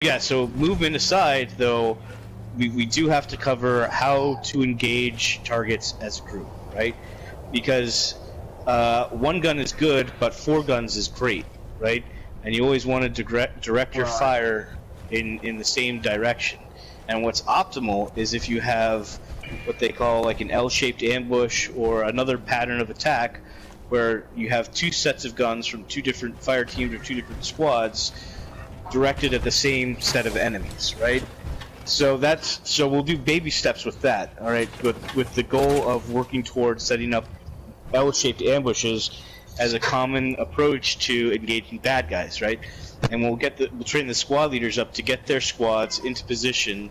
Yeah, so movement aside, though, we do have to cover how to engage targets as a group, right? Because one gun is good, but 4 guns is great, right? And you always want to direct your fire in the same direction. And what's optimal is if you have what they call like an L-shaped ambush or another pattern of attack where you have 2 sets of guns from 2 different fire teams or 2 different squads directed at the same set of enemies, right? So we'll do baby steps with that, all right? With the goal of working towards setting up L-shaped ambushes as a common approach to engaging bad guys, right? And we'll train the squad leaders up to get their squads into position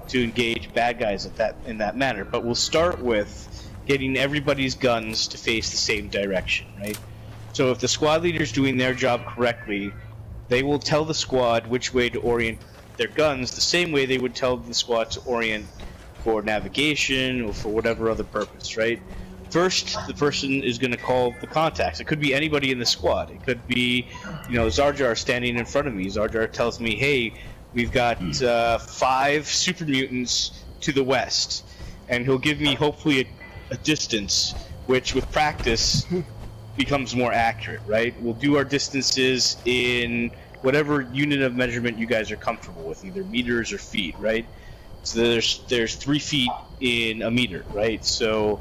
to engage bad guys in that manner. But we'll start with getting everybody's guns to face the same direction, right? So if the squad leader's doing their job correctly, they will tell the squad which way to orient their guns the same way they would tell the squad to orient for navigation or for whatever other purpose, right? First, the person is going to call the contacts. It could be anybody in the squad. It could be, Zar Jar standing in front of me. Zar Jar tells me, hey, we've got 5 super mutants to the west. And he'll give me, hopefully, a distance, which with practice becomes more accurate, right? We'll do our distances in whatever unit of measurement you guys are comfortable with, either meters or feet, right? So there's 3 feet in a meter, right? So,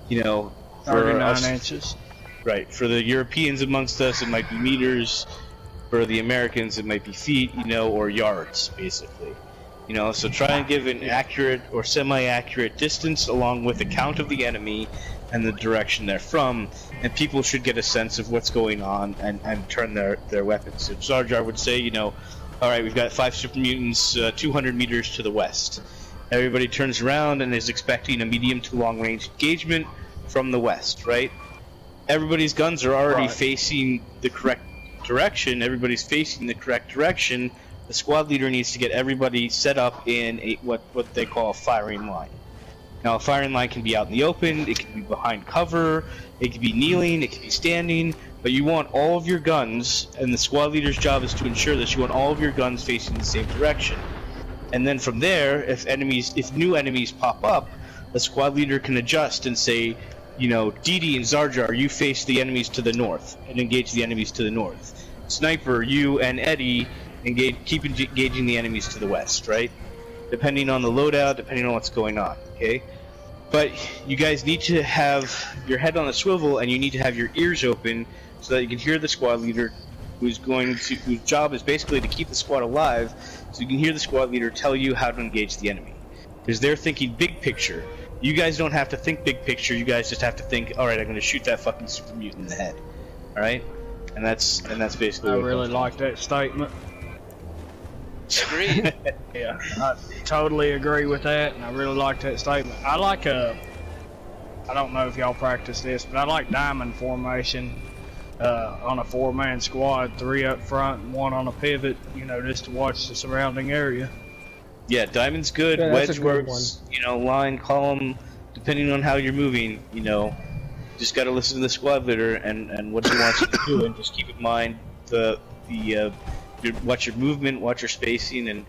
for 39 inches. Right. For the Europeans amongst us, it might be meters. For the Americans, it might be feet, or yards, basically. So try and give an accurate or semi-accurate distance along with a count of the enemy and the direction they're from, and people should get a sense of what's going on and turn their weapons. So Zar Jar would say, all right, we've got 5 super mutants 200 meters to the west. Everybody turns around and is expecting a medium to long range engagement from the west, right? Everybody's guns are already facing the correct direction. Everybody's facing the correct direction. The squad leader needs to get everybody set up in what they call a firing line. Now, a firing line can be out in the open, it can be behind cover, it can be kneeling, it can be standing, but you want all of your guns, and the squad leader's job is to ensure that you want all of your guns facing the same direction. And then from there, if new enemies pop up, the squad leader can adjust and say, Didi and Zar Jar, you face the enemies to the north, and engage the enemies to the north. Sniper, you and Eddie keep engaging the enemies to the west, right? Depending on the loadout, depending on what's going on, okay? But you guys need to have your head on a swivel, and you need to have your ears open so that you can hear the squad leader whose job is basically to keep the squad alive, so you can hear the squad leader tell you how to engage the enemy. Because they're thinking big picture. You guys don't have to think big picture, you guys just have to think, alright, I'm going to shoot that fucking super mutant in the head. Alright? And that's basically I really like that statement. Agreed. Yeah, I totally agree with that, and I really like that statement. I like I don't know if y'all practice this, but I like diamond formation on a 4-man squad, 3 up front and 1 on a pivot, just to watch the surrounding area. Yeah, diamond's good, Yeah, wedge works, line, column, depending on how you're moving, just gotta listen to the squad leader and what he wants you to do, and just keep in mind watch your movement, watch your spacing, and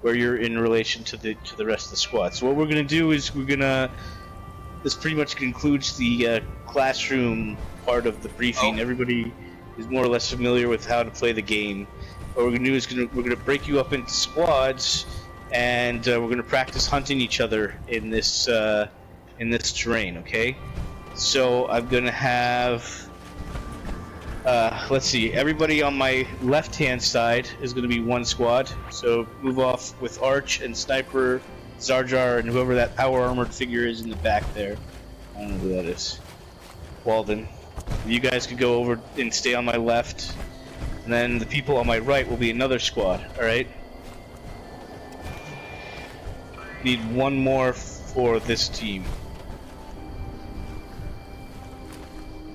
where you're in relation to the rest of the squad. So what we're gonna do is this pretty much concludes the classroom part of the briefing. Everybody is more or less familiar with how to play the game. What we're gonna do is we're gonna break you up into squads, and we're gonna practice hunting each other in this terrain. Okay? So I'm gonna have. Let's see, everybody on my left-hand side is going to be 1 squad, so move off with Arch and Sniper, Zar Jar, and whoever that power-armored figure is in the back there. I don't know who that is. Walden. You guys could go over and stay on my left, and then the people on my right will be another squad, alright? Need 1 more for this team.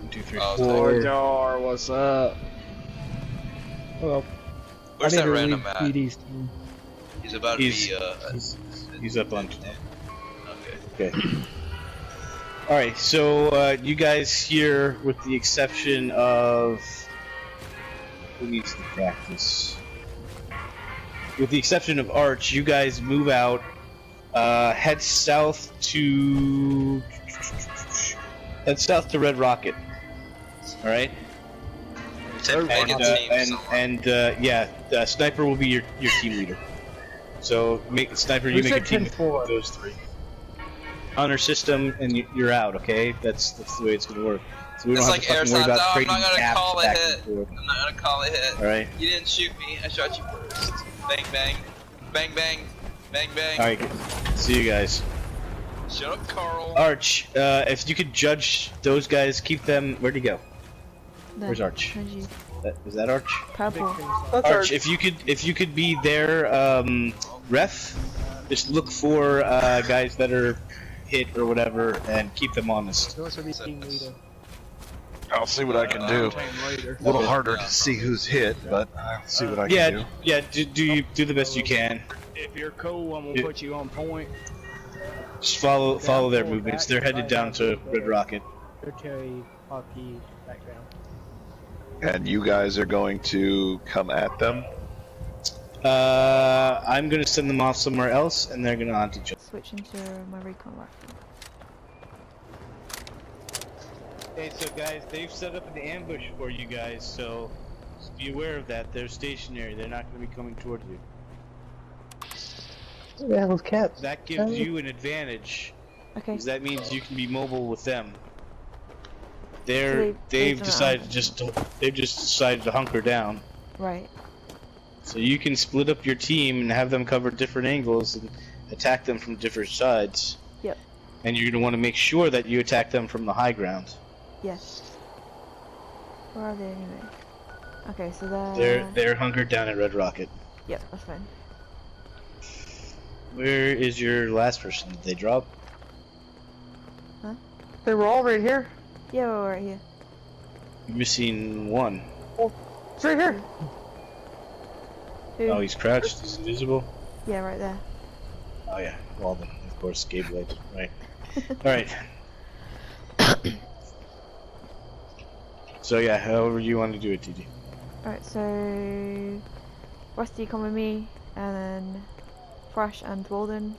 1, 2, 3, 4. Jar, what's up? Well, Where's I need that to random leave at? BD's team. He's about He's- to be, He's up on. Okay. Okay. Alright, so you guys here, with the exception of... Who needs to practice? with the exception of Arch, you guys move out, head south to Red Rocket. All right. Sniper will be your team leader. So Sniper, you make a team with those three. Honor system, and you're out. Okay, that's the way it's gonna work. So we don't have to fucking worry about trading caps back and forth. I'm not gonna call a hit. All right. You didn't shoot me. I shot you first. Bang bang, bang bang, bang bang. All right. See you guys. Shut up, Carl. Arch, if you could judge those guys, keep them. Where'd he go? Where's Arch? Is that Arch? Purple. Arch, if you could be their ref, just look for guys that are hit or whatever, and keep them honest. I'll see what I can do. A little harder to see who's hit, but I'll see what I can do. Yeah. Do the best you can. If you're cool, I'm gonna put you on point. Just follow their movements. They're headed down to Red Rocket. Military hockey background. And you guys are going to come at them? I'm gonna send them off somewhere else, and they're gonna hunt each other. Switch into my recon rifle. Hey, so guys, they've set up an ambush for you guys, so just be aware of that. They're stationary. They're not gonna be coming towards you. Yeah, those cats. That gives you an advantage, Okay. because that means you can be mobile with them. they've They've done decided it. they've just decided to hunker down. Right. So you can split up your team and have them cover different angles and attack them from different sides. Yep. And you're gonna want to make sure that you attack them from the high ground. Yes. Where are they anyway? Okay, so They're hunkered down at Red Rocket. Yep, that's fine. Where is your last person? Did they drop? They were all right here. Yeah, we're right here. You're missing one. It's right here. Who? Oh, he's crouched. He's invisible. Yeah, right there. Oh yeah, Walden, of course, Gabe right? All right. So yeah, however you want to do it, TD. Alright, so Rusty, come with me, and then Thrash and Walden,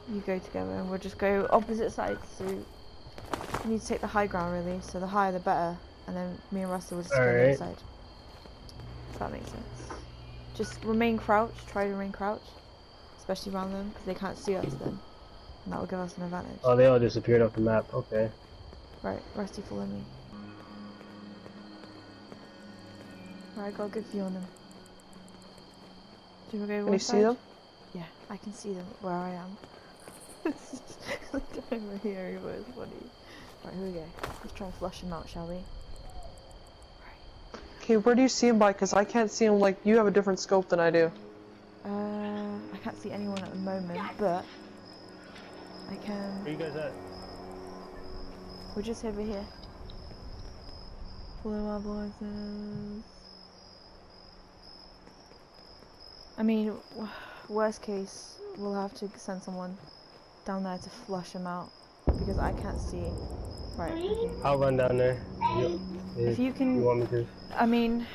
you go together, and we'll just go opposite sides. So you need to take the high ground, really. So the higher, the better. And then me and Rusty will just go the other side. If that makes sense. Just remain crouched. Try to remain crouched, especially around them, because they can't see us then, and that will give us an advantage. Oh, they all disappeared off the map. Okay. Right, Rusty, follow me. Right, I got a good view on them. Do you want to go Can you see them? Yeah, I can see them where I am. Look over here, it was funny. Right, here we go. Let's try and flush them out, shall we? Okay, where do you see them by? Because I can't see them like you have a different scope than I do. I can't see anyone at the moment, but I can. Where you guys at? We're just over here. Follow our voices. I mean, worst case, we'll have to send someone down there to flush them out because I can't see. Right. Okay. I'll run down there. If you can, You want me to? I mean,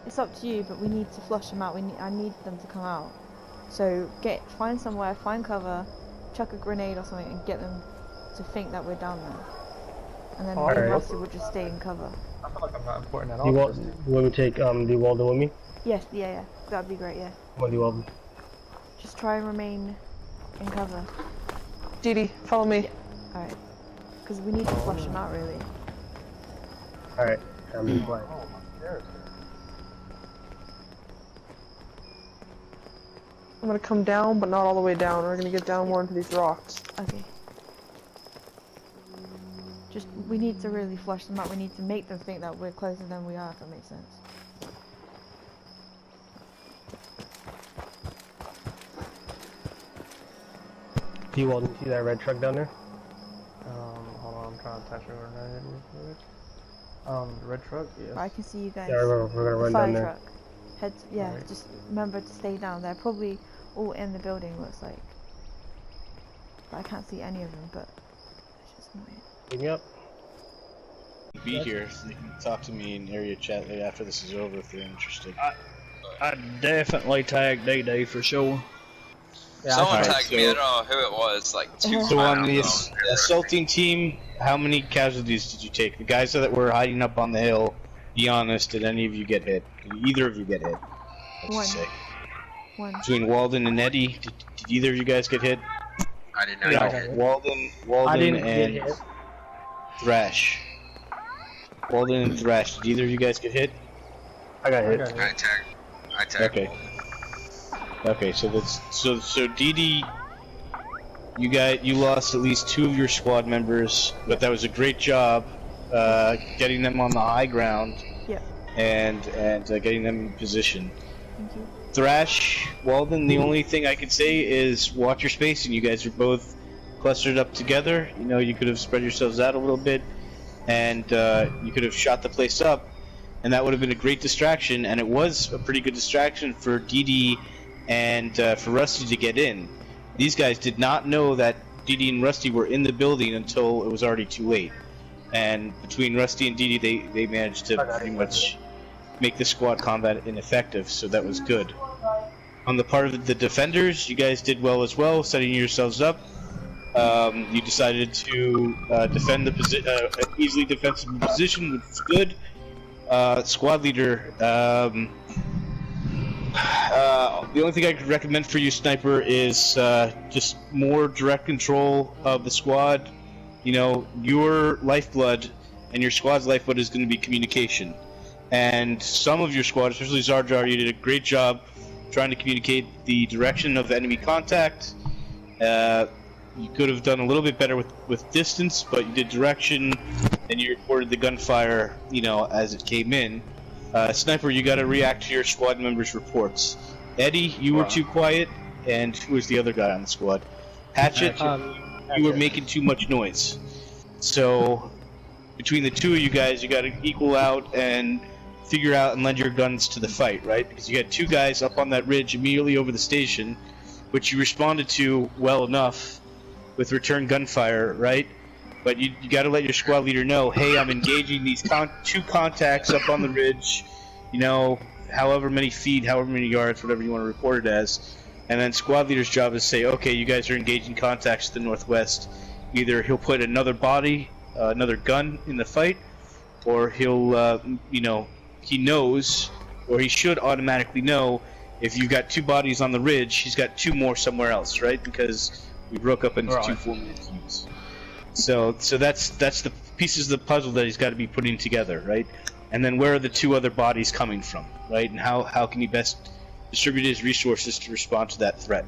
it's up to you, but we need to flush them out. I need them to come out. So find somewhere, find cover, chuck a grenade or something, and get them to think that we're down there. And then Alright. the rest would just stay in cover. I feel like I'm not important at all. You want me to take the Walden with me? Yes, yeah, that'd be great. Yeah. What do you want? Just try and remain in cover. Dee Dee, follow me. Alright. Because we need to flush them out, really. All right, I'm be quiet. Oh, my stairs. I'm gonna come down, but not all the way down. We're gonna get down more into these rocks. Okay. Just, we need to really flush them out. We need to make them think that we're closer than we are, if that makes sense. Do you want to see that red truck down there? Hold on, I'm trying to touch it right now. The red truck, yes. But I can see you guys. Yeah, we're gonna The run fire down there. truck. Yeah, Alright. just remember to stay down. They're probably all in the building, looks like. But I can't see any of them, but it's just annoying. Pick me up. Be here. So you can talk to me in area chat later after this is over if you're interested. I'd definitely tag DD for sure. Yeah, Someone Alright, tagged me, I don't know who it was, like two So on the clowns. assaulting team, how many casualties did you take? The guys that were hiding up on the hill, be honest, did any of you get hit? Did either of you get hit? Let's One. say. One. Between Walden and Eddie, did either of you guys get hit? I did not Yeah, get I hit. got Walden I didn't and get hit. Thrash. Walden and Thrash, did either of you guys get hit? I got hit. I tagged. Okay. Okay, so that's so DD, you lost at least 2 of your squad members, but that was a great job getting them on the high ground. Yep. And getting them in position. Thank you. Thrash, Walden, the only thing I could say is watch your spacing. You guys are both clustered up together. You know, you could have spread yourselves out a little bit, and you could have shot the place up, and that would have been a great distraction, and it was a pretty good distraction for DD and for Rusty to get in. These guys did not know that DD and Rusty were in the building until it was already too late. And between Rusty and DD, they managed to pretty much make the squad combat ineffective, so that was good. On the part of the defenders, you guys did well as well, setting yourselves up. You decided to defend the easily defensible position, which is good. Squad leader, the only thing I could recommend for you, Sniper, is just more direct control of the squad. You know, your lifeblood and your squad's lifeblood is going to be communication. And some of your squad, especially Zarjar, you did a great job trying to communicate the direction of enemy contact. You could have done a little bit better with distance, but you did direction, and you reported the gunfire, you know, as it came in. Sniper, you got to react to your squad members' reports. Eddie, you were too quiet, and who was the other guy on the squad? Hatchet, you were making too much noise. So, between the two of you guys, you got to equal out and figure out and lend your guns to the fight, right? Because you had 2 guys up on that ridge immediately over the station, which you responded to well enough with return gunfire, right? But you got to let your squad leader know, hey, I'm engaging these 2 contacts up on the ridge, you know, however many feet, however many yards, whatever you want to report it as. And then squad leader's job is to say, okay, you guys are engaging contacts to the northwest. Either he'll put another body, another gun in the fight, or he'll, you know, he knows, or he should automatically know, if you've got 2 bodies on the ridge, he's got 2 more somewhere else, right? Because we broke up into 2 4-man teams. So that's the pieces of the puzzle that he's got to be putting together, right? And then where are the 2 other bodies coming from, right? And how can he best distribute his resources to respond to that threat?